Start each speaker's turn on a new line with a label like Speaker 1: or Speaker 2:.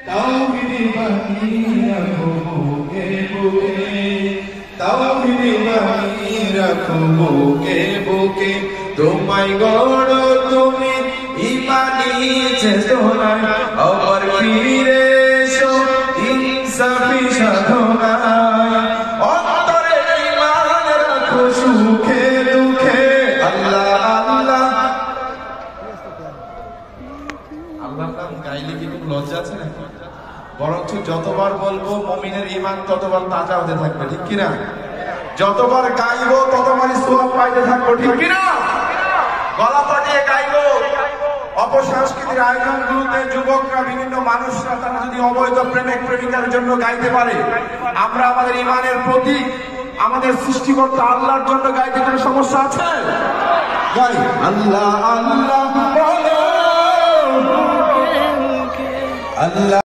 Speaker 1: তাওহীদ বাণী রাখো বুকে বুকে, তাওহীদ বাণী রাখো বুকে বুকে। তোমায় গড় তুমি ইমানি চেতনায়, আবার ফিরে এসো ইনসাফি সাধনায়। অন্তরে ঈমান রাখো সুখে দুঃখে, আল্লাহ আল্লাহ। আল্লাহর নাম গাইলে কি কোনো লজ্জা আছে নাকি? বরঞ্চ যতবার বলবো মুমিনের ঈমান ততবার তাজা হতে থাকবে, ঠিক কিনা? যতবার গাইবো ততবারই সওয়াব পাইতে থাকবো, ঠিক কিনা? গলা ফাটিয়ে গাইবো। অপসংস্কৃতির আয়োজনগুলোতে যুবকরা, বিভিন্ন মানুষরা তারা যদি অবৈধ প্রেমিক প্রেমিকার জন্য গাইতে পারে, আমরা আমাদের ঈমানের প্রতীক, আমাদের সৃষ্টিকর্তা আল্লাহর জন্য গাইতে কোনো সমস্যা আছে? গাই আল্লাহ আল্লাহ বলো, আল্লাহ।